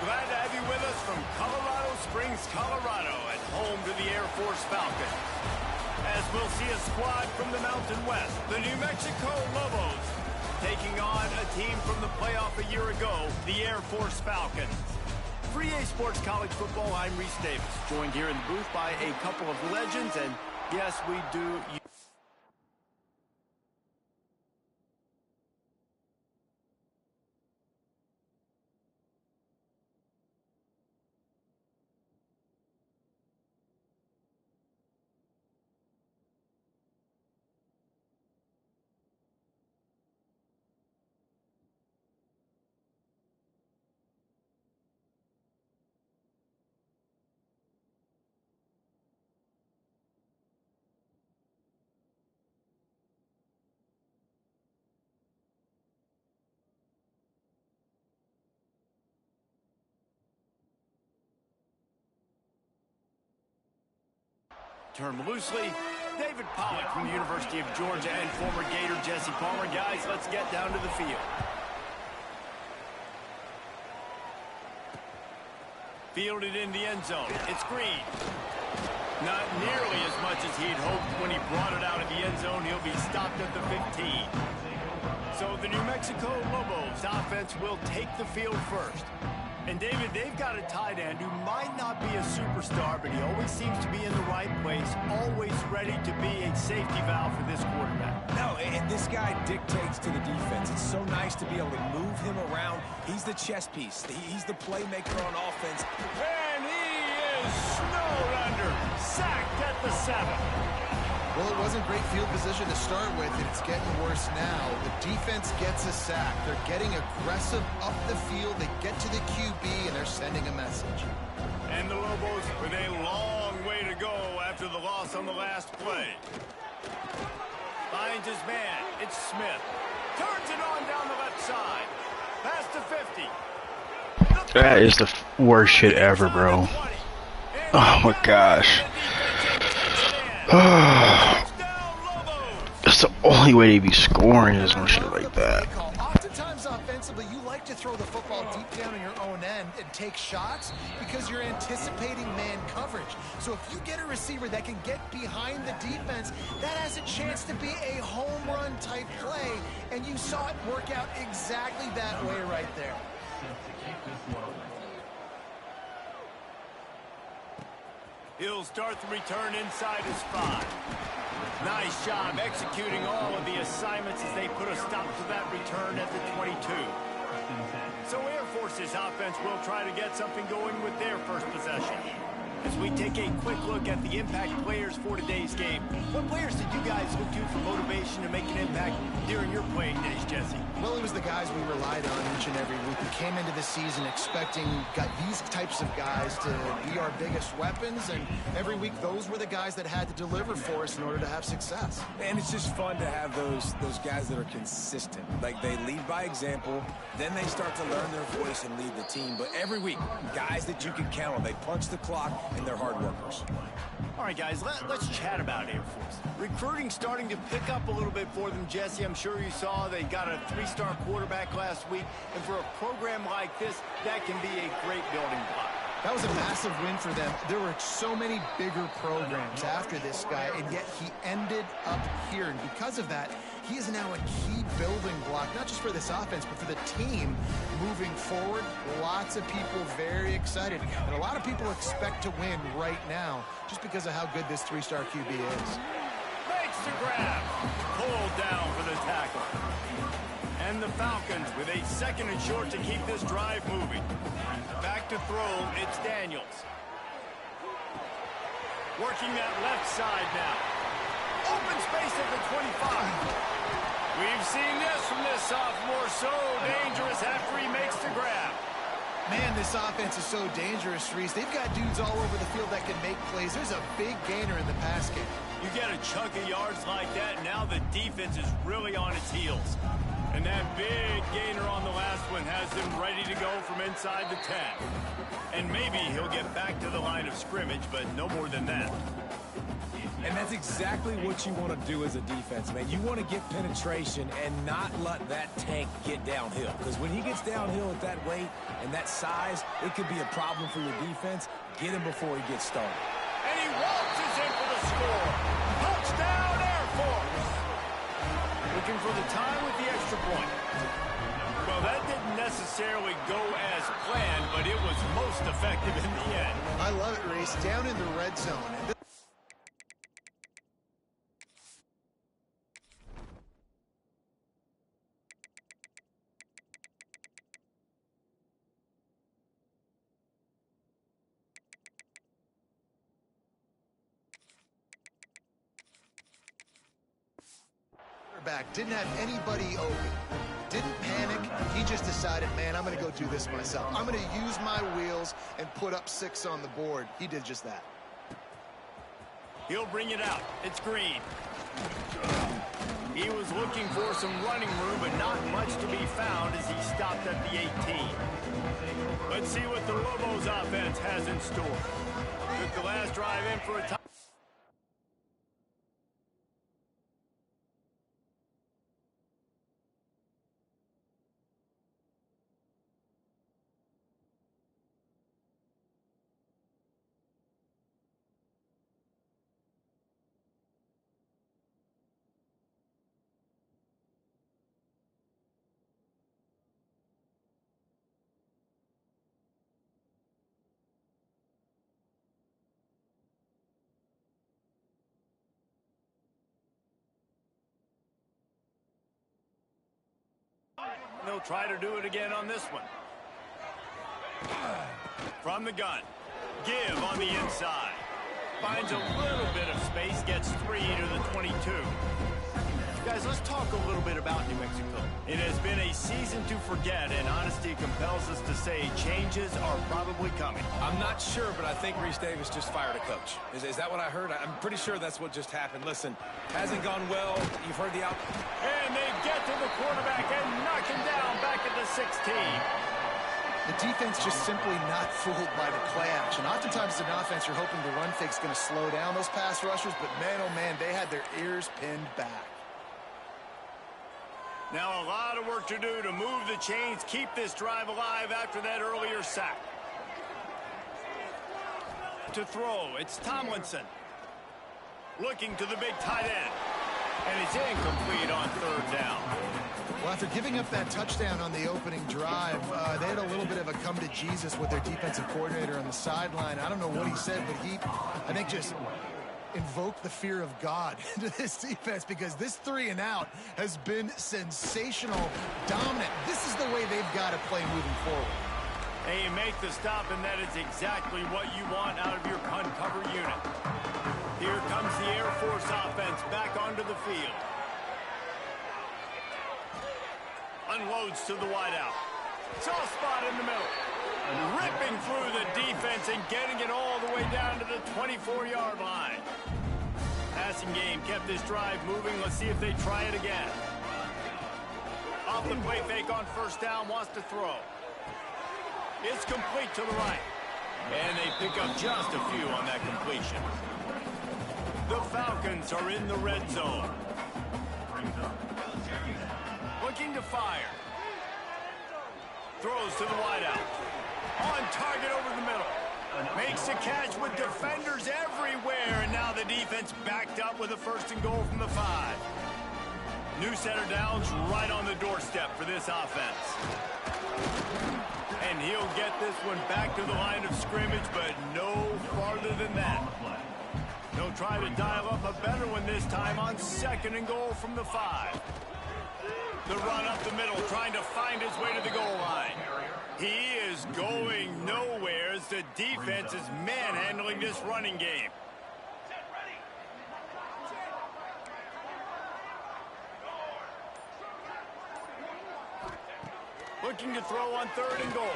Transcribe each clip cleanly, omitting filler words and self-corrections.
Glad to have you with us from Colorado Springs, Colorado, and home to the Air Force Falcons. As we'll see a squad from the Mountain West, the New Mexico Lobos, taking on a team from the playoff a year ago, the Air Force Falcons. For EA Sports College Football, I'm Reese Davis, joined here in the booth by a couple of legends, and yes, we do... Term loosely, David Pollock from the University of Georgia and former Gator Jesse Palmer. Guys, let's get down to the field. Fielded in the end zone. It's Green. Not nearly as much as he'd hoped when he brought it out of the end zone. He'll be stopped at the 15. So the New Mexico Lobos offense will take the field first. And, David, they've got a tight end who might not be a superstar, but he always seems to be in the right place, always ready to be a safety valve for this quarterback. No, and this guy dictates to the defense. It's so nice to be able to move him around. He's the chess piece. He's the playmaker on offense. And he is snowed under, sacked at the 7. Well, it wasn't great field position to start with, and it's getting worse now. The defense gets a sack. They're getting aggressive up the field. They get to the QB, and they're sending a message. And the Lobos with a long way to go after the loss on the last play. Finds his man. It's Smith. Turns it on down the left side. Pass to 50. That is the worst shit ever, bro. Oh my gosh. That's the only way to be scoring is no shit like that. Oftentimes offensively, you like to throw the football deep down on your own end and take shots because you're anticipating man coverage. So if you get a receiver that can get behind the defense, that has a chance to be a home run type play, and you saw it work out exactly that way right there. He'll start the return inside his 5. Nice job executing all of the assignments as they put a stop to that return at the 22. So Air Force's offense will try to get something going with their first possession. As we take a quick look at the impact players for today's game, what players did you guys look to for motivation to make an impact during your playing days, Jesse? Well, it was the guys we relied on each and every week. We came into the season expecting these types of guys to be our biggest weapons, and every week those were the guys that had to deliver for us in order to have success. And it's just fun to have those guys that are consistent. Like, they lead by example, then they start to learn their voice and lead the team. But every week, guys that you can count on, they punch the clock, and they're hard workers. All right, guys, let's chat about Air Force. Recruiting starting to pick up a little bit for them, Jesse. I'm sure you saw they got a 3-star quarterback last week. And for a program like this, that can be a great building block. That was a massive win for them. There were so many bigger programs after this guy, and yet he ended up here. And because of that, he is now a key building block, not just for this offense, but for the team moving forward. Lots of people very excited. And a lot of people expect to win right now just because of how good this 3-star QB is. Makes the grab. Pulled down for the tackle. And the Falcons with a 2nd and short to keep this drive moving. Back to throw, it's Daniels. Working that left side now. Open space at the 25. We've seen this from this sophomore, so dangerous after he makes the grab. Man, this offense is so dangerous, Reese. They've got dudes all over the field that can make plays. There's a big gainer in the pass game. You get a chunk of yards like that, now the defense is really on its heels. And that big gainer on the last one has him ready to go from inside the 10. And maybe he'll get back to the line of scrimmage, but no more than that. And that's exactly what you want to do as a defense, man. You want to get penetration and not let that tank get downhill. Because when he gets downhill at that weight and that size, it could be a problem for your defense. Get him before he gets started. And he waltzes in for the score. Touchdown, Air Force. Looking for the time with the extra point. Well, that didn't necessarily go as planned, but it was most effective in the end. I love it, Reese. Down in the red zone. Back didn't have anybody open, didn't panic. He just decided, man, I'm gonna go do this myself. I'm gonna use my wheels and put up 6 on the board. He did just that. He'll bring it out. It's Green. He was looking for some running room, but not much to be found as he stopped at the 18. Let's see what the Lobos offense has in store. Took the last drive in for a touchdown. They'll try to do it again on this one. From the gun. Give on the inside. Finds a little bit of space, gets 3 to the 22. Guys, let's talk a little bit about New Mexico. It has been a season to forget, and honesty compels us to say changes are probably coming. I'm not sure, but I think Reese Davis just fired a coach. Is that what I heard? I'm pretty sure that's what just happened. Listen, hasn't gone well. You've heard the outcome. And they get to the quarterback and knock him down back at the 16. The defense just simply not fooled by the play action. Oftentimes as an offense, you're hoping the run fake's going to slow down those pass rushers, but man, oh man, they had their ears pinned back. Now a lot of work to do to move the chains, keep this drive alive after that earlier sack. To throw, it's Tomlinson. Looking to the big tight end. And it's incomplete on 3rd down. Well, after giving up that touchdown on the opening drive, they had a little bit of a come to Jesus with their defensive coordinator on the sideline. I don't know what he said, but he, I think, just invoked the fear of God into this defense, because this 3 and out has been sensational, dominant. This is the way they've got to play moving forward. Hey, you make the stop, and that is exactly what you want out of your punt cover unit. Here comes the Air Force offense back onto the field. Unloads to the wideout. Soft spot in the middle. Ripping through the defense and getting it all the way down to the 24-yard line. Passing game kept this drive moving. Let's see if they try it again. Off the play fake on 1st down, wants to throw. It's complete to the right. And they pick up just a few on that completion. The Falcons are in the red zone. Looking to fire. Throws to the wideout. On target over the middle. Makes a catch with defenders everywhere. And now the defense backed up with a 1st and goal from the 5. New center downs right on the doorstep for this offense. And he'll get this one back to the line of scrimmage, but no farther than that. They'll try to dial up a better one this time on 2nd and goal from the 5. The run up the middle, trying to find his way to the goal line. He is going nowhere as the defense is manhandling this running game. Looking to throw on 3rd and goal.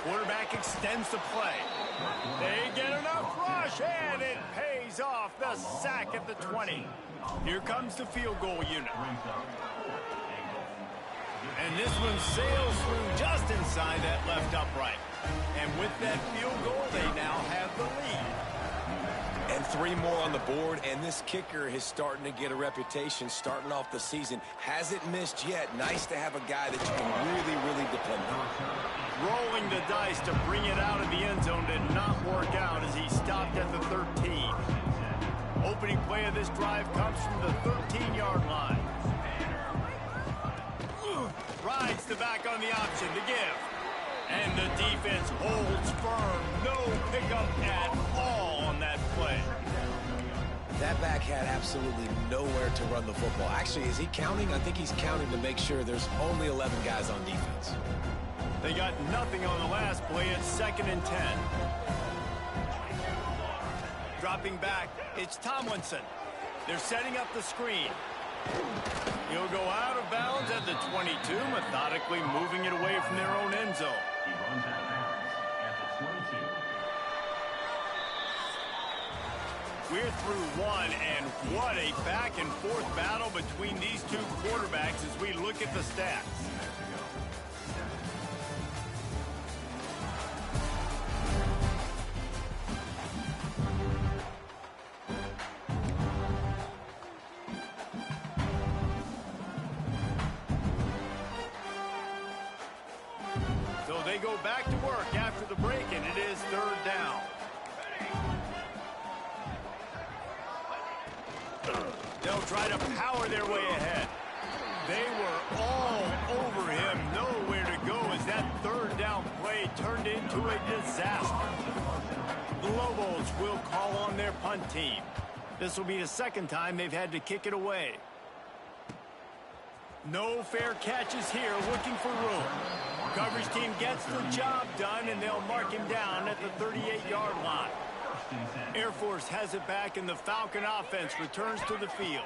Quarterback extends the play. They get enough rush, and it pays off. The sack at the 20. Here comes the field goal unit. And this one sails through just inside that left upright. And with that field goal, they now have the lead. And 3 more on the board, and this kicker is starting to get a reputation starting off the season. Hasn't missed yet. Nice to have a guy that you can really, really depend on. Rolling the dice to bring it out of the end zone did not work out as he stopped at the 13. Opening play of this drive comes from the 13-yard line. Rides the back on the option to give. And the defense holds firm. No pickup at all on that play. That back had absolutely nowhere to run the football. Actually, is he counting? I think he's counting to make sure there's only 11 guys on defense. They got nothing on the last play. It's 2nd and 10. Dropping back, it's Tomlinson. They're setting up the screen. He'll go out of bounds at the 22, methodically moving it away from their own end zone. He runs out of bounds at the 22. We're through one, and what a back-and-forth battle between these two quarterbacks as we look at the stats. So they go back to work after the break, and it is 3rd down. They'll try to power their way ahead. They were all over him, nowhere to go as that 3rd down play turned into a disaster. The Lobos will call on their punt team. This will be the 2nd time they've had to kick it away. No fair catches here, looking for room. Coverage team gets the job done, and they'll mark him down at the 38-yard line. Air Force has it back, and the Falcon offense returns to the field.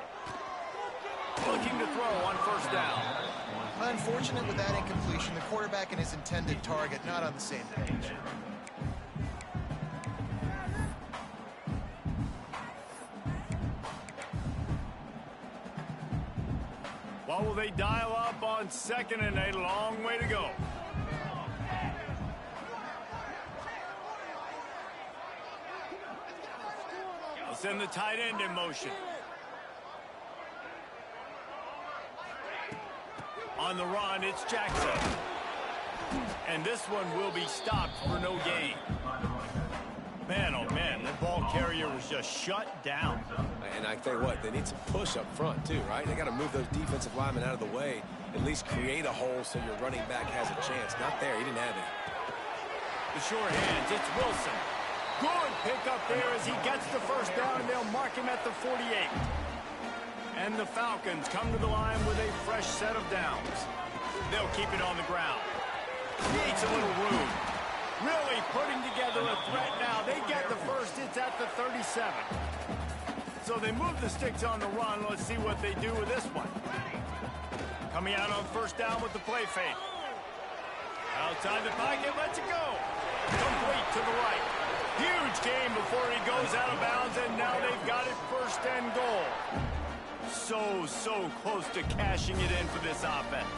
Looking to throw on 1st down. Unfortunate with that incompletion. The quarterback and his intended target not on the same page. What will they dial up on 2nd and a long way to go? They'll send the tight end in motion. On the run, it's Jackson. And this one will be stopped for no gain. Man, oh man, that ball carrier was just shut down. And I tell you what, they need some push up front too, right? They got to move those defensive linemen out of the way, at least create a hole so your running back has a chance. Not there, he didn't have it. The sure hands, it's Wilson. Good pickup there as he gets the 1st down, and they'll mark him at the 48. And the Falcons come to the line with a fresh set of downs. They'll keep it on the ground. Needs a little room. Really putting together a threat now. They get the 1st. It's at the 37. So they move the sticks on the run. Let's see what they do with this one. Coming out on 1st down with the play fake. Outside the pocket, lets it go. Complete to the right. Huge game before he goes out of bounds, and now they've got it 1st and goal. So close to cashing it in for this offense.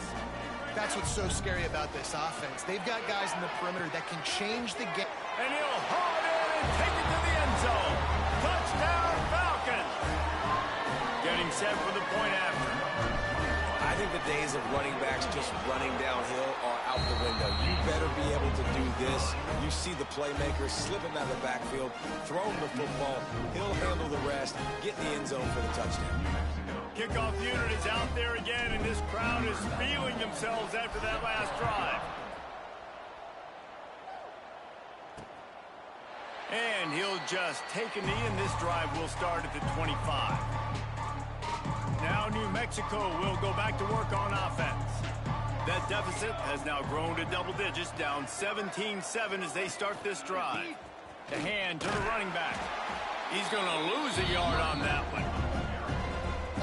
That's what's so scary about this offense. They've got guys in the perimeter that can change the game. And he'll haul it in and take it to the end zone. Touchdown, Falcons. Getting set for the point after. I think the days of running backs just running downhill are out the window. You better be able to do this. You see the playmaker slip him out of the backfield, throw him the football, he'll handle the rest, get in the end zone for the touchdown. Kickoff unit is out there again, and this crowd is feeling themselves after that last drive. And he'll just take a knee, and this drive will start at the 25. Now New Mexico will go back to work on offense. That deficit has now grown to double digits, down 17-7 as they start this drive. The hand to the running back. He's going to lose a yard on that one.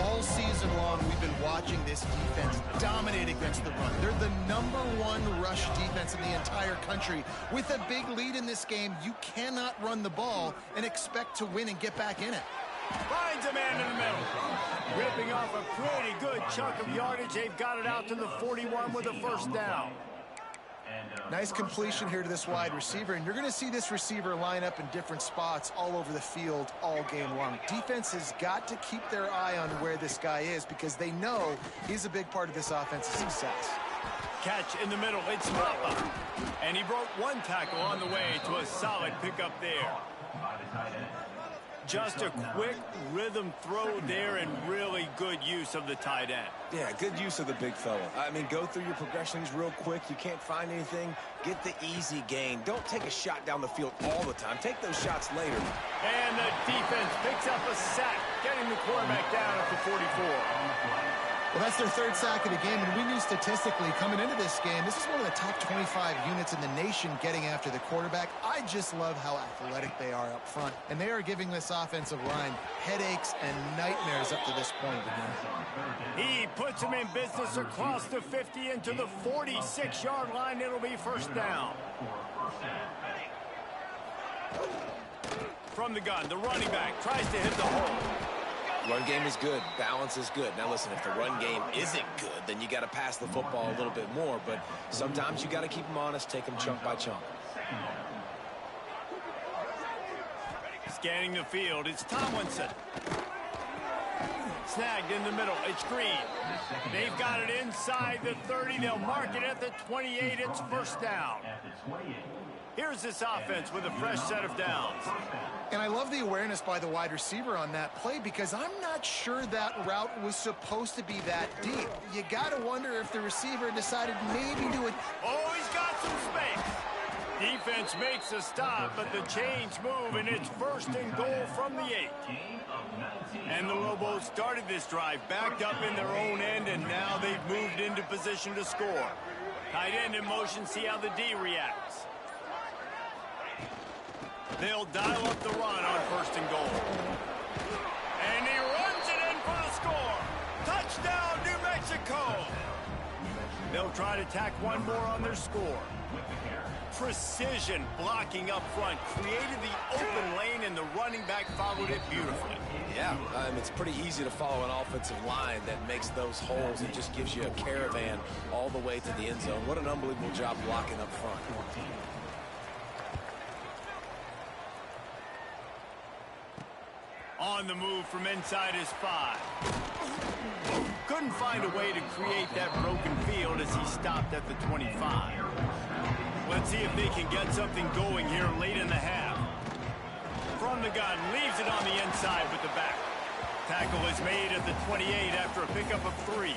All season long, we've been watching this defense dominate against the run. They're the #1 rush defense in the entire country. With a big lead in this game, you cannot run the ball and expect to win and get back in it. Finds a man in the middle. Ripping off a pretty good chunk of yardage. They've got it out to the 41 with a first down. Nice completion here to this wide receiver, and you're going to see this receiver line up in different spots all over the field all game long. Defense has got to keep their eye on where this guy is because they know he's a big part of this offense's success. Catch in the middle. It's Papa. And he broke one tackle on the way to a solid pickup there. Just a quick rhythm throw there and really good use of the tight end. Yeah, good use of the big fella. I mean, go through your progressions real quick. You can't find anything. Get the easy gain. Don't take a shot down the field all the time. Take those shots later. And the defense picks up a sack, getting the quarterback down at the 44. Well, that's their third sack of the game, and we knew statistically coming into this game, this is one of the top 25 units in the nation getting after the quarterback. I just love how athletic they are up front, and they are giving this offensive line headaches and nightmares up to this point. He puts him in business across the 50 into the 46-yard line. It'll be first down. From the gun, the running back tries to hit the hole. Run game is good. Balance is good. Now, listen, if the run game isn't good, then you got to pass the football a little bit more. But sometimes you got to keep them honest, take them chunk by chunk. Scanning the field, it's Tomlinson. Snagged in the middle, it's Green. They've got it inside the 30. They'll mark it at the 28. It's first down. Here's this offense with a fresh set of downs. And I love the awareness by the wide receiver on that play because I'm not sure that route was supposed to be that deep. You got to wonder if the receiver decided maybe to... Oh, he's got some space. Defense makes a stop, but the change move, and it's first and goal from the 8. And the Lobos started this drive backed up in their own end, and now they've moved into position to score. Tight end in motion, see how the D reacts. They'll dial up the run on first and goal. And he runs it in for the score. Touchdown, New Mexico. They'll try to tack one more on their score. Precision blocking up front created the open lane, and the running back followed it beautifully. Yeah, it's pretty easy to follow an offensive line that makes those holes. It just gives you a caravan all the way to the end zone. What an unbelievable job blocking up front. On the move from inside his 5. Couldn't find a way to create that broken field as he stopped at the 25. Let's see if they can get something going here late in the half. From the gun, leaves it on the inside with the back. Tackle is made at the 28 after a pickup of 3.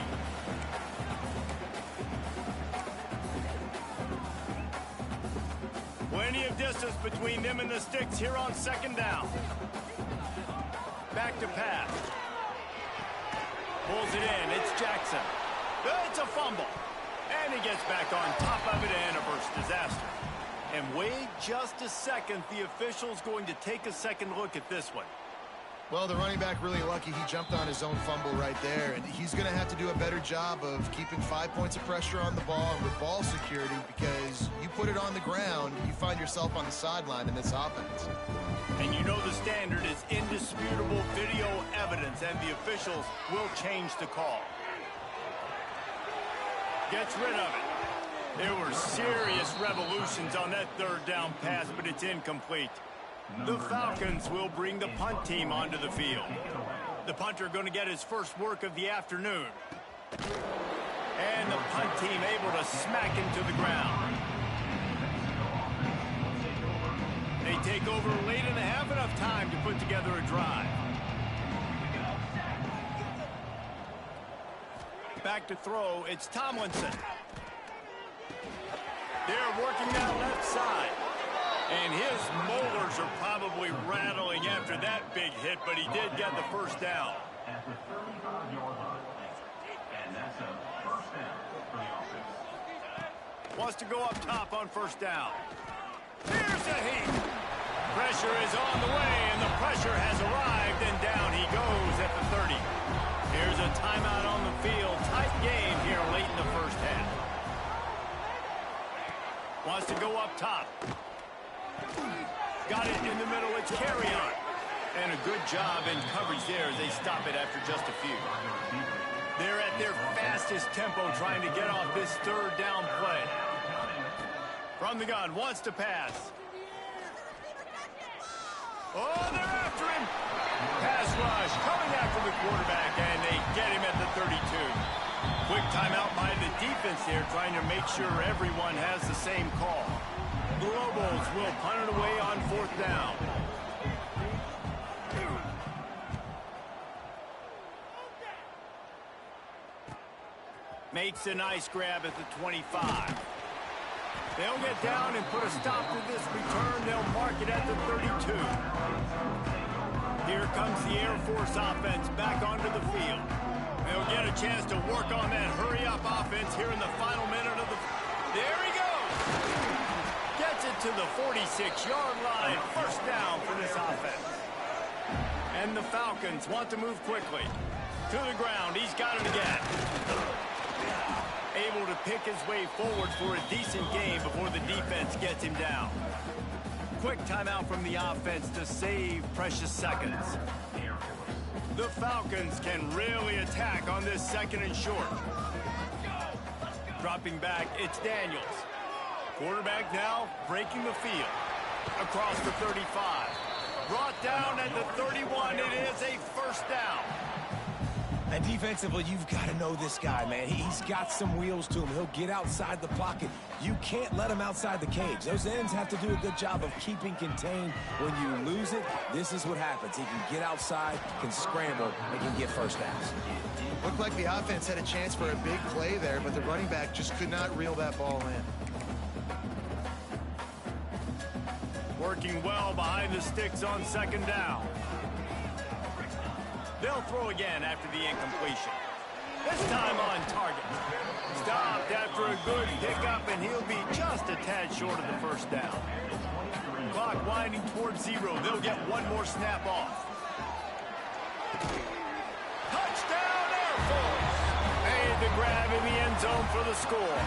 Plenty of distance between them and the sticks here on second down. Back to pass. Pulls it in. It's Jackson. It's a fumble. And he gets back on top of it, and a burst disaster. And wait just a second. The official's going to take a second look at this one. Well, the running back really lucky he jumped on his own fumble right there, and he's going to have to do a better job of keeping 5 points of pressure on the ball and with ball security, because you put it on the ground, you find yourself on the sideline in this offense. And you know the standard is indisputable video evidence, and the officials will change the call. Gets rid of it. There were serious revolutions on that third down pass, but it's incomplete. The Falcons will bring the punt team onto the field. The punter going to get his first work of the afternoon. And the punt team able to smack him to the ground. They take over late in the half, enough time to put together a drive. Back to throw, it's Tomlinson. They're working that left side. And his molars are probably rattling after that big hit, but he did get the first down. At the 35-yard line. And that's a first down for the offense. Wants to go up top on first down. Here's a heat. Pressure is on the way, and the pressure has arrived, and down he goes at the 30. Here's a timeout on the field. Tight game here late in the first half. Wants to go up top. Got it in the middle. It's carry on. And a good job in coverage there as they stop it after just a few. They're at their fastest tempo trying to get off this third down play. From the gun, wants to pass. Oh, they're after him. Pass rush coming after the quarterback, and they get him at the 32. Quick timeout by the defense here, trying to make sure everyone has the same call. The Lobos will punt it away on 4th down. Makes a nice grab at the 25. They'll get down and put a stop to this return. They'll mark it at the 32. Here comes the Air Force offense back onto the field. They'll get a chance to work on that hurry-up offense here in the final minute of the... There he goes! Gets it to the 46-yard line. First down for this offense. And the Falcons want to move quickly. To the ground. He's got it again. Able to pick his way forward for a decent game before the defense gets him down. Quick timeout from the offense to save precious seconds. The Falcons can really attack on this 2nd and short. Dropping back, it's Daniels. Quarterback now breaking the field. Across the 35. Brought down at the 31. It is a first down. And defensively, you've got to know this guy, man. He's got some wheels to him. He'll get outside the pocket. You can't let him outside the cage. Those ends have to do a good job of keeping contained. When you lose it, this is what happens. He can get outside, can scramble, and can get first downs. Looked like the offense had a chance for a big play there, but the running back just could not reel that ball in. Working well behind the sticks on 2nd down. They'll throw again after the incompletion. This time on target. Stopped after a good pickup, and he'll be just a tad short of the first down. Clock winding towards 0. They'll get one more snap off. Touchdown, Air Force! Made the grab in the end zone for the score.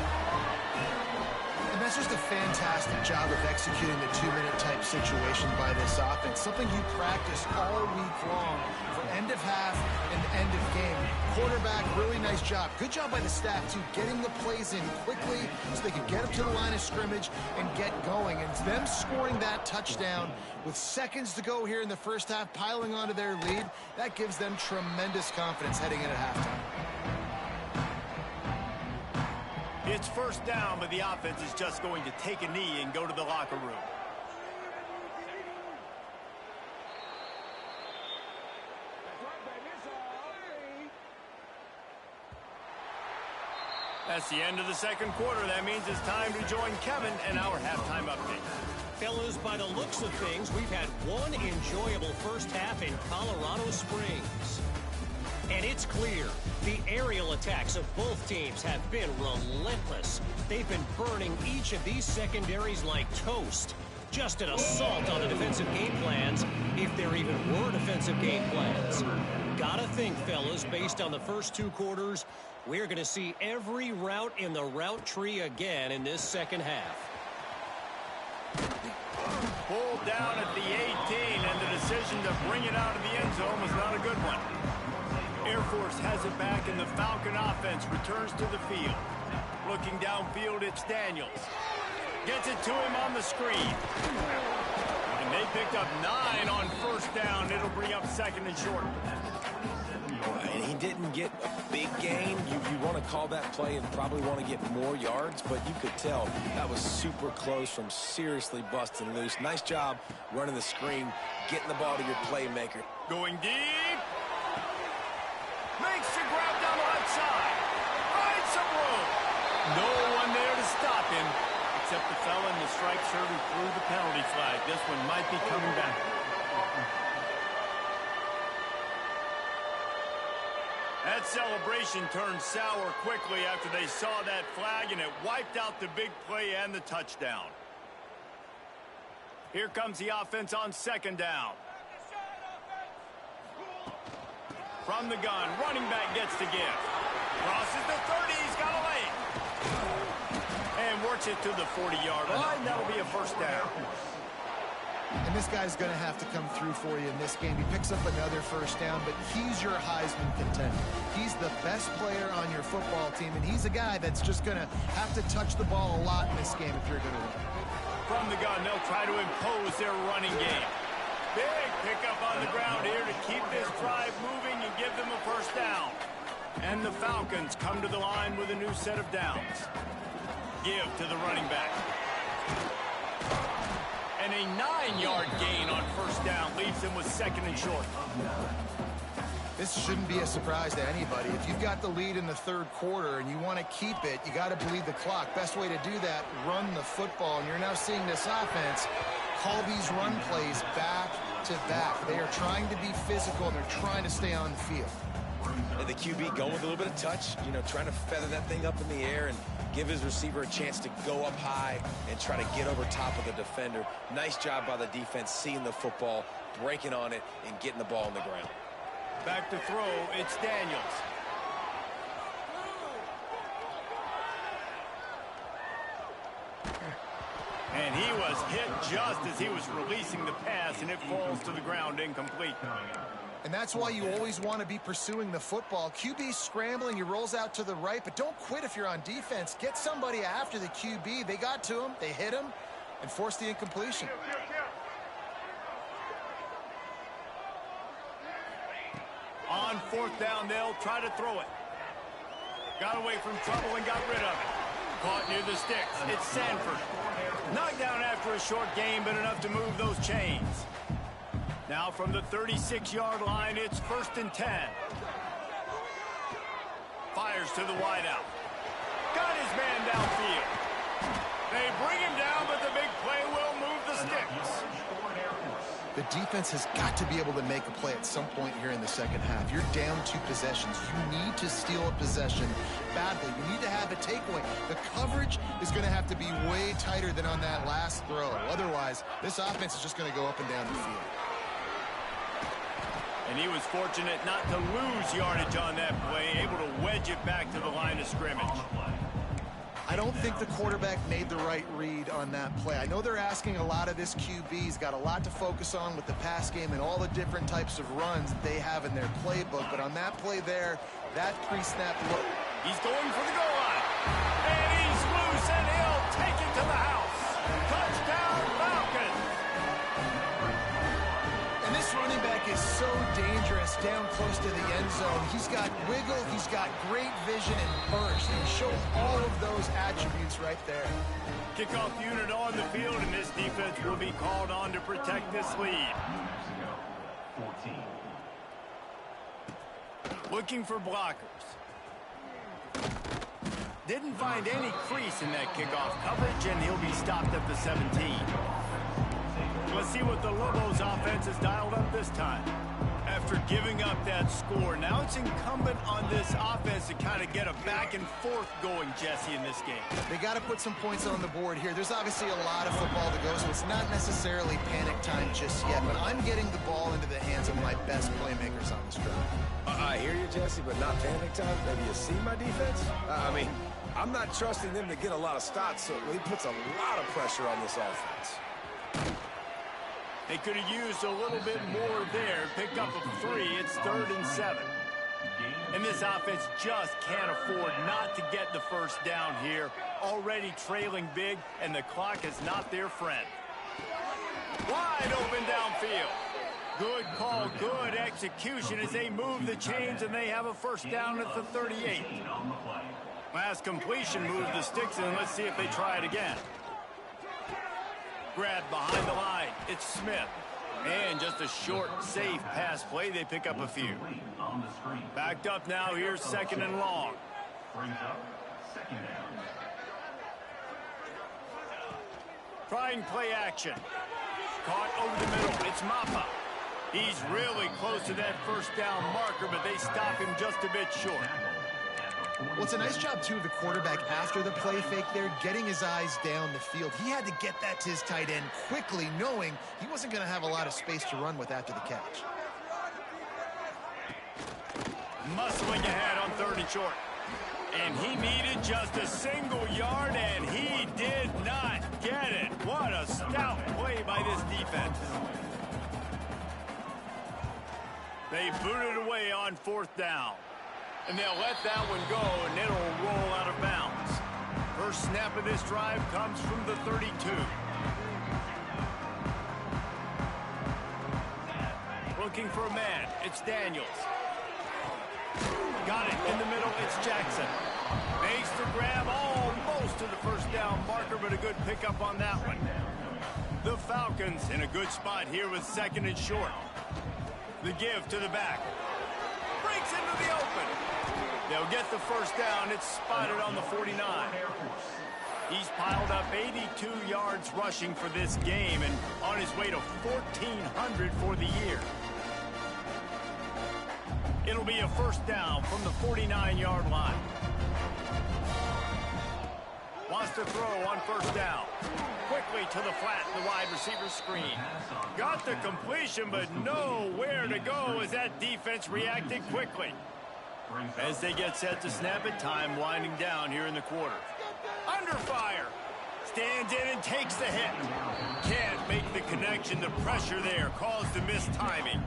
And that's just a fantastic job of executing the 2-minute type situation by this offense. Something you practice all week long for end of half and end of game. Quarterback, really nice job. Good job by the staff, too, getting the plays in quickly so they can get up to the line of scrimmage and get going. And them scoring that touchdown with seconds to go here in the first half, piling onto their lead, that gives them tremendous confidence heading into halftime. It's first down, but the offense is just going to take a knee and go to the locker room. That's the end of the 2nd quarter. That means it's time to join Kevin and our halftime update. Fellas, by the looks of things, we've had one enjoyable first half in Colorado Springs. And it's clear, the aerial attacks of both teams have been relentless. They've been burning each of these secondaries like toast. Just an assault on the defensive game plans, if there even were defensive game plans. Gotta think, fellas, based on the first 2 quarters, we're going to see every route in the route tree again in this second half. Pulled down at the 18, and the decision to bring it out of the end zone was not a good one. Air Force has it back, and the Falcon offense returns to the field. Looking downfield, it's Daniels. Gets it to him on the screen. And they picked up 9 on first down. It'll bring up 2nd and short. And he didn't get a big gain. You want to call that play and probably want to get more yards, but you could tell that was super close from seriously busting loose. Nice job running the screen, getting the ball to your playmaker. Going deep. Makes the grab down the left side. Finds some room. No one there to stop him, except the fella in the striped shirt who threw the penalty flag. This one might be coming back. That celebration turned sour quickly after they saw that flag, and it wiped out the big play and the touchdown. Here comes the offense on 2nd down. From the gun, running back gets the gift. Crosses the 30, he's got a lane. And works it to the 40-yard line. That'll be a first down. And this guy's going to have to come through for you in this game. He picks up another first down, but he's your Heisman contender. He's the best player on your football team, and he's a guy that's just going to have to touch the ball a lot in this game if you're going to win. From the gun, they'll try to impose their running game. Big pickup on the ground here to keep this drive moving and give them a first down. And the Falcons come to the line with a new set of downs. Give to the running back. And a 9-yard gain on first down leaves them with second and short. This shouldn't be a surprise to anybody. If you've got the lead in the third quarter and you want to keep it, you got to bleed the clock. Best way to do that, run the football. And you're now seeing this offense call these run plays back to back. They are trying to be physical, and they're trying to stay on the field. And the QB going with a little bit of touch, trying to feather that thing up in the air and give his receiver a chance to go up high and try to get over top of the defender. Nice job by the defense, seeing the football, breaking on it, and getting the ball on the ground. Back to throw, it's Daniels. And he was hit just as he was releasing the pass, and it falls to the ground incomplete. And that's why you always want to be pursuing the football. QB scrambling, he rolls out to the right, but don't quit if you're on defense. Get somebody after the QB. They got to him, they hit him, and forced the incompletion. On fourth down, they'll try to throw it. Got away from trouble and got rid of it. Caught near the sticks. It's Sanford. Knocked down after a short gain, but enough to move those chains. Now from the 36-yard line, it's 1st and 10. Fires to the wideout. Got his man downfield. They bring him down, but the big play will move the sticks. The defense has got to be able to make a play at some point here in the second half. You're down 2 possessions. You need to steal a possession badly. You need to have a takeaway. The coverage is going to have to be way tighter than on that last throw. Otherwise, this offense is just going to go up and down the field. And he was fortunate not to lose yardage on that play, able to wedge it back to the line of scrimmage. I don't think the quarterback made the right read on that play. I know they're asking a lot of this QB. He's got a lot to focus on with the pass game and all the different types of runs that they have in their playbook. But on that play there, that pre-snap look. He's going for the goal line. And he's loose, and he'll take it to the house. Touchdown, Falcons. And this running back is so dangerous down close to the end zone. He's got wiggle, he's got great vision and burst. He showed all of those attributes right there. Kickoff unit on the field, and this defense will be called on to protect this lead. Looking for blockers. Didn't find any crease in that kickoff coverage, and he'll be stopped at the 17. Let's see what the Lobos offense has dialed up this time. After giving up that score, now it's incumbent on this offense to kind of get a back and forth going, Jesse, in this game. They got to put some points on the board here. There's obviously a lot of football to go, so it's not necessarily panic time just yet, but I'm getting the ball into the hands of my best playmakers on this drive. I hear you, Jesse, but not panic time. Have you seen my defense? I'm not trusting them to get a lot of stops, so he puts a lot of pressure on this offense. They could have used a little bit more there. Pick up a 3. It's 3rd and 7. And this offense just can't afford not to get the first down here. Already trailing big, and the clock is not their friend. Wide open downfield. Good call, good execution as they move the chains, and they have a first down at the 38. Last completion moved the sticks, and let's see if they try it again. Grab behind the line. It's Smith. And just a short, safe pass play. They pick up a few. Backed up now. Here's 2nd and long. Trying play action. Caught over the middle. It's Mappa. He's really close to that first down marker, but they stop him just a bit short. Well, it's a nice job, too, of the quarterback after the play fake there, getting his eyes down the field. He had to get that to his tight end quickly, knowing he wasn't going to have a lot of space to run with after the catch. Muscling ahead on 3rd and short. And he needed just a single yard, and he did not get it. What a stout play by this defense. They boot it away on 4th down. And they'll let that one go, and it'll roll out of bounds. First snap of this drive comes from the 32. Looking for a man. It's Daniels. Got it in the middle. It's Jackson. Makes the grab almost to the first down marker, but a good pickup on that one. The Falcons in a good spot here with 2nd and short. The give to the back. Breaks into the open. They'll get the first down. It's spotted on the 49. He's piled up 82 yards rushing for this game and on his way to 1,400 for the year. It'll be a first down from the 49-yard line. Wants to throw on first down. Quickly to the flat, the wide receiver screen. Got the completion, but nowhere to go as that defense reacted quickly. As they get set to snap it, time winding down here in the quarter. Under fire. Stands in and takes the hit. Can't make the connection. The pressure there caused the missed timing.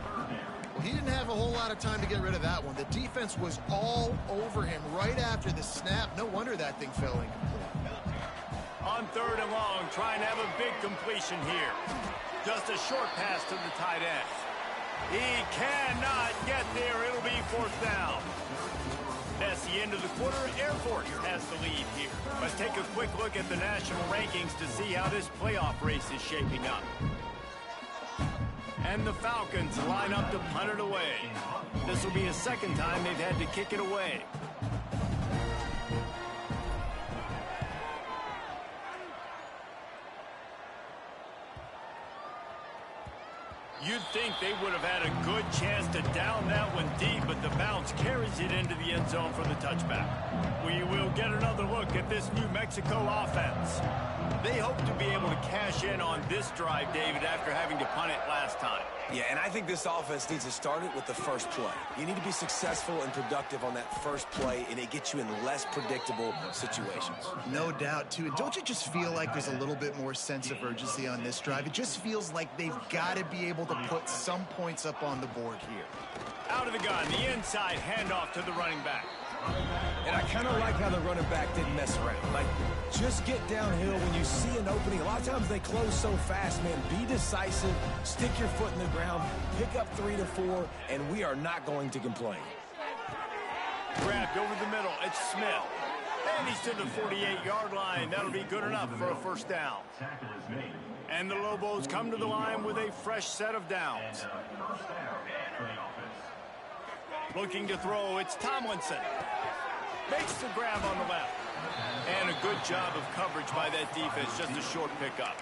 Well, he didn't have a whole lot of time to get rid of that one. The defense was all over him right after the snap. No wonder that thing fell incomplete. On 3rd and long, trying to have a big completion here. Just a short pass to the tight end. He cannot get there. It'll be 4th down. That's the end of the quarter. Air Force has the lead here. Let's take a quick look at the national rankings to see how this playoff race is shaping up. And the Falcons line up to punt it away. This will be a 2nd time they've had to kick it away. You'd think they would have had a good chance to down that one deep, but the bounce carries it into the end zone for the touchback. We will get another look at this New Mexico offense. They hope to be able to cash in on this drive, David, after having to punt it last time. Yeah, and I think this offense needs to start it with the first play. You need to be successful and productive on that first play, and it gets you in less predictable situations. No doubt, too. And don't you just feel like there's a little bit more sense of urgency on this drive? It just feels like they've got to be able to put some points up on the board here. Out of the gun, the inside handoff to the running back. And I kind of like how the running back didn't mess around. Like, just get downhill when you see an opening. A lot of times they close so fast, man. Be decisive, stick your foot in the ground, pick up 3 to 4, and we are not going to complain. Grabbed over the middle. It's Smith. And he's to the 48-yard line. That'll be good enough for a first down. And the Lobos come to the line with a fresh set of downs. Looking to throw, it's Tomlinson. Makes the grab on the left. And a good job of coverage by that defense, just a short pickup.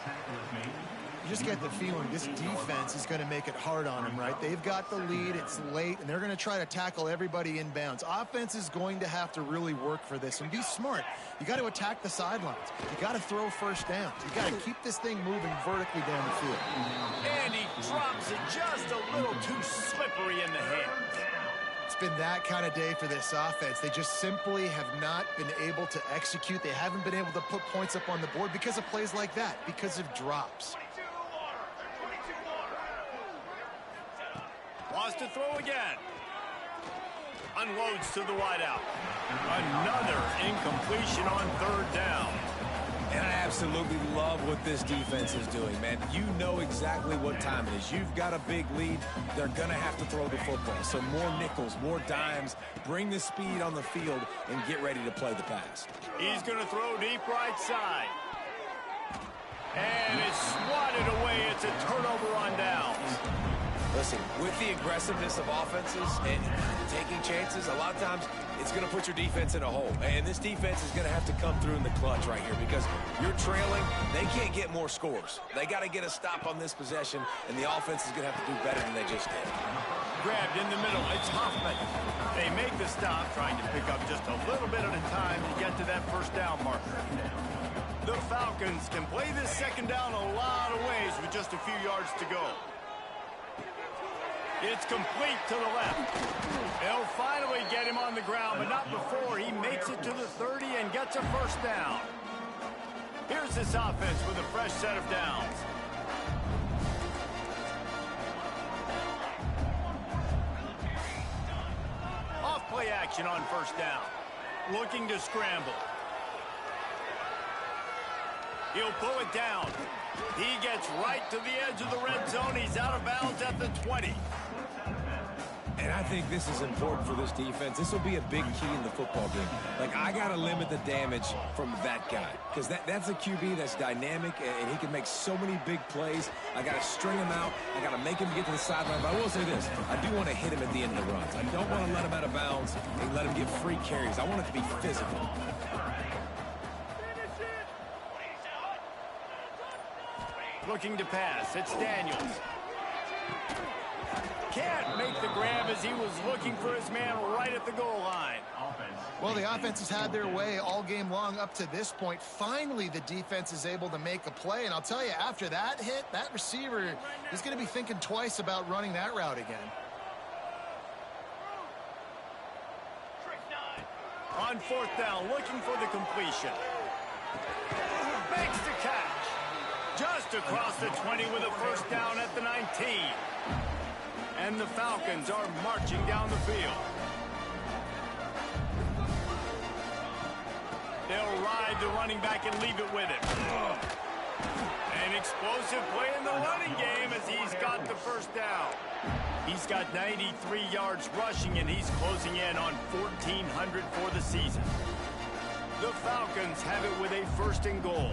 You just get the feeling this defense is going to make it hard on them, right? They've got the lead, it's late, and they're going to try to tackle everybody inbounds. Offense is going to have to really work for this and be smart. You got to attack the sidelines. You got to throw first downs. You got to keep this thing moving vertically down the field. And he drops it just a little too slippery in the hands. It's been that kind of day for this offense. They just simply have not been able to execute. They haven't been able to put points up on the board because of plays like that, because of drops. Wants to throw again. Unloads to the wideout. Another incompletion on 3rd down. And I absolutely love what this defense is doing, man. You know exactly what time it is. You've got a big lead. They're going to have to throw the football. So more nickels, more dimes. Bring the speed on the field and get ready to play the pass. He's going to throw deep right side. And it's swatted away. It's a turnover on downs. Listen, with the aggressiveness of offenses and taking chances, a lot of times it's going to put your defense in a hole. And this defense is going to have to come through in the clutch right here because you're trailing. They can't get more scores. They got to get a stop on this possession, and the offense is going to have to do better than they just did. Grabbed in the middle. It's Hoffman. They make the stop, trying to pick up just a little bit at a time to get to that first down marker. The Falcons can play this 2nd down a lot of ways with just a few yards to go. It's complete to the left. They'll finally get him on the ground, but not before he makes it to the 30 and gets a first down. Here's this offense with a fresh set of downs. action on first down. Looking to scramble. He'll pull it down. He gets right to the edge of the red zone. He's out of bounds at the 20. And I think this is important for this defense. This will be a big key in the football game. Like, I got to limit the damage from that guy because that's a QB that's dynamic, and he can make so many big plays. I got to string him out. I got to make him get to the sideline. But I will say this. I do want to hit him at the end of the runs. I don't want to let him out of bounds and let him get free carries. I want it to be physical. Looking to pass. It's Daniels. Can't make the grab as he was looking for his man right at the goal line. Well, the offense has had their way all game long up to this point. Finally, the defense is able to make a play. And I'll tell you, after that hit, that receiver is going to be thinking twice about running that route again. On fourth down, looking for the completion. Makes the catch. Just across the 20 with a first down at the 19. And the Falcons are marching down the field. They'll ride the running back and leave it with him. An explosive play in the running game as he's got the first down. He's got 93 yards rushing, and he's closing in on 1,400 for the season. The Falcons have it with a first and goal.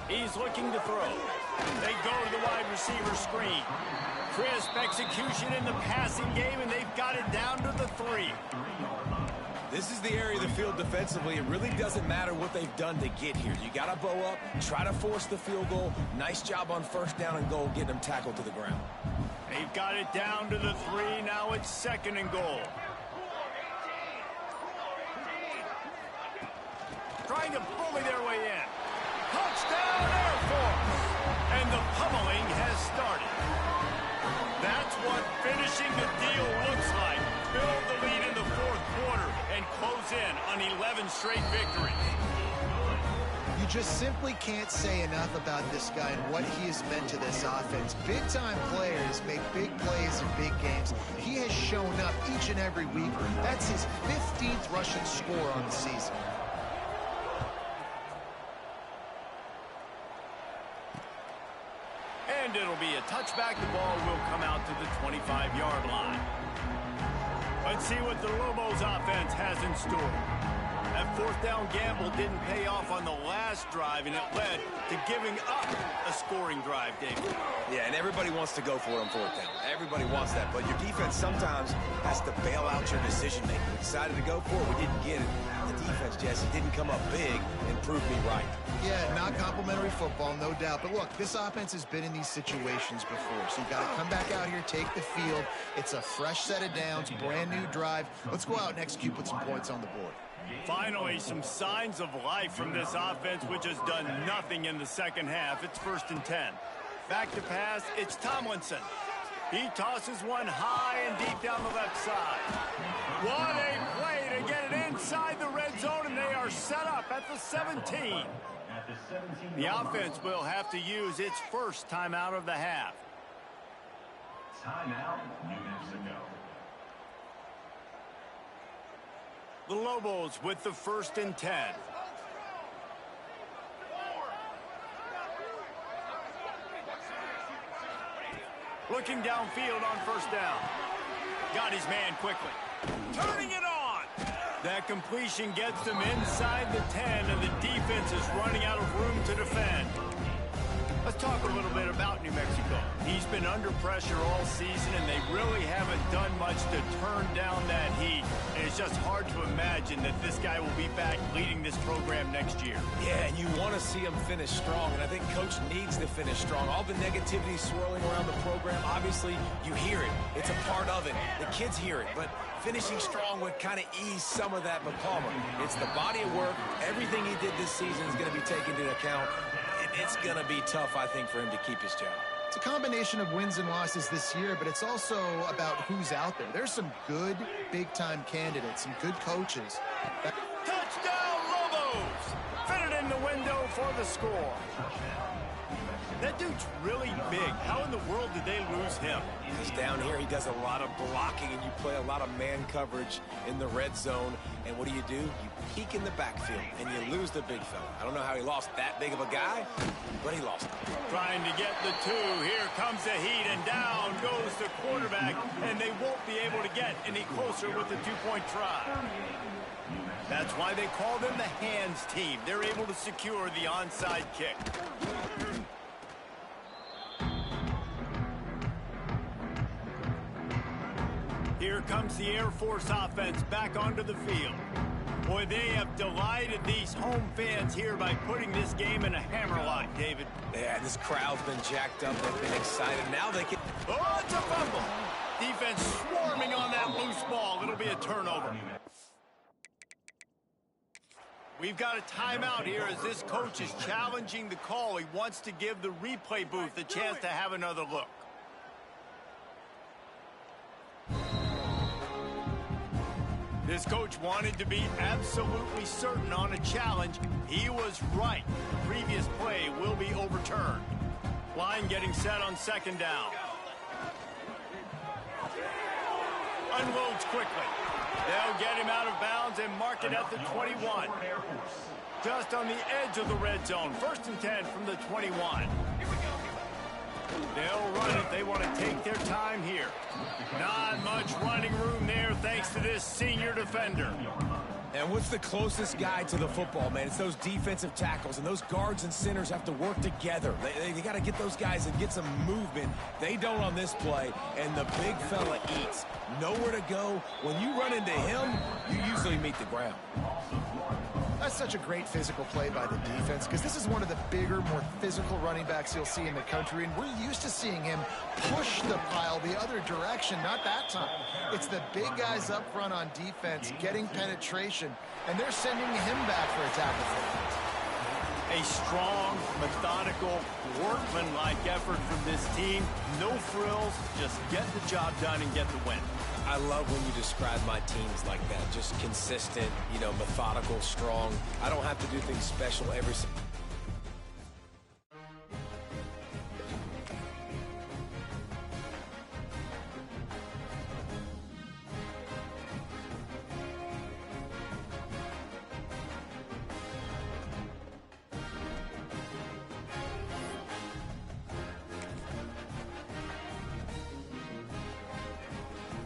He's looking to throw. They go to the wide receiver screen. Crisp execution in the passing game, and they've got it down to the 3. This is the area of the field defensively. It really doesn't matter what they've done to get here. You got to bow up, try to force the field goal. Nice job on first down and goal, getting them tackled to the ground. They've got it down to the 3. Now it's second and goal. Trying to bully their way in. Touchdown, Air Force! And the pummeling has started. That's what finishing the deal looks like. Build the lead in the fourth quarter and close in on 11 straight victories. You just simply can't say enough about this guy and what he has meant to this offense. Big-time players make big plays in big games. He has shown up each and every week. That's his 15th rushing score on the season. And it'll be a touchback. The ball will come out to the 25-yard line. Let's see what the Lobos offense has in store. That fourth down gamble didn't pay off on the last drive, and it led to giving up a scoring drive, David. Yeah, and everybody wants to go for it on fourth down. Everybody wants that, but your defense sometimes has to bail out your decision-making. We decided to go for it. We didn't get it. The defense, Jesse, didn't come up big and prove me right. Yeah, not complimentary football, no doubt. But look, this offense has been in these situations before. So you got to come back out here, take the field. It's a fresh set of downs, brand new drive. Let's go out and execute, put some points on the board. Finally, some signs of life from this offense, which has done nothing in the second half. It's 1st and 10. Back to pass, it's Tomlinson. He tosses one high and deep down the left side. What a play to get it inside the red zone, and they are set up at the 17. The offense will have to use its first timeout of the half. Timeout, New Mexico. The Lobos with the 1st and 10. Looking downfield on first down. Got his man quickly. Turning it on. That completion gets them inside the 10, and the defense is running out of room to defend. Let's talk a little bit about New Mexico. He's been under pressure all season, and they really haven't done much to turn down that heat. And it's just hard to imagine that this guy will be back leading this program next year. Yeah, and you want to see him finish strong, and I think Coach needs to finish strong. All the negativity swirling around the program, obviously, you hear it. It's a part of it. The kids hear it, but finishing strong would kind of ease some of that McCalmer. It's the body of work. Everything he did this season is going to be taken into account. It's going to be tough, I think, for him to keep his job. It's a combination of wins and losses this year, but it's also about who's out there. There's some good big-time candidates, some good coaches. Touchdown, Lobos! Fit it in the window for the score. That dude's really big. How in the world did they lose him? Because down here he does a lot of blocking, and you play a lot of man coverage in the red zone. And what do? You peek in the backfield, and you lose the big fella. I don't know how he lost that big of a guy, but he lost him. Trying to get the two. Here comes the heat, and down goes the quarterback, and they won't be able to get any closer with the two-point try. That's why they call them the hands team. They're able to secure the onside kick. Here comes the Air Force offense back onto the field. Boy, they have delighted these home fans here by putting this game in a hammerlock, David. Yeah, this crowd's been jacked up. They've been excited. Now they can... Oh, it's a fumble. Defense swarming on that loose ball. It'll be a turnover. We've got a timeout here as this coach is challenging the call. He wants to give the replay booth a chance to have another look. This coach wanted to be absolutely certain on a challenge. He was right. The previous play will be overturned. Line getting set on second down. Unloads quickly. They'll get him out of bounds and mark it at the 21. Just on the edge of the red zone. 1st and 10 from the 21. They'll run it. They want to take their time here. Not much running room there thanks to this senior defender. And what's the closest guy to the football, man? It's those defensive tackles, and those guards and centers have to work together. They got to get those guys and get some movement. They don't on this play, and the big fella eats. Nowhere to go. When you run into him, you usually meet the ground. That's such a great physical play by the defense, because this is one of the bigger, more physical running backs you'll see in the country, and we're used to seeing him push the pile the other direction. Not that time. It's the big guys up front on defense getting penetration, and they're sending him back for a tackle. A strong, methodical, workman-like effort from this team. No frills, just get the job done and get the win. I love when you describe my teams like that. Just consistent, methodical, strong. I don't have to do things special every single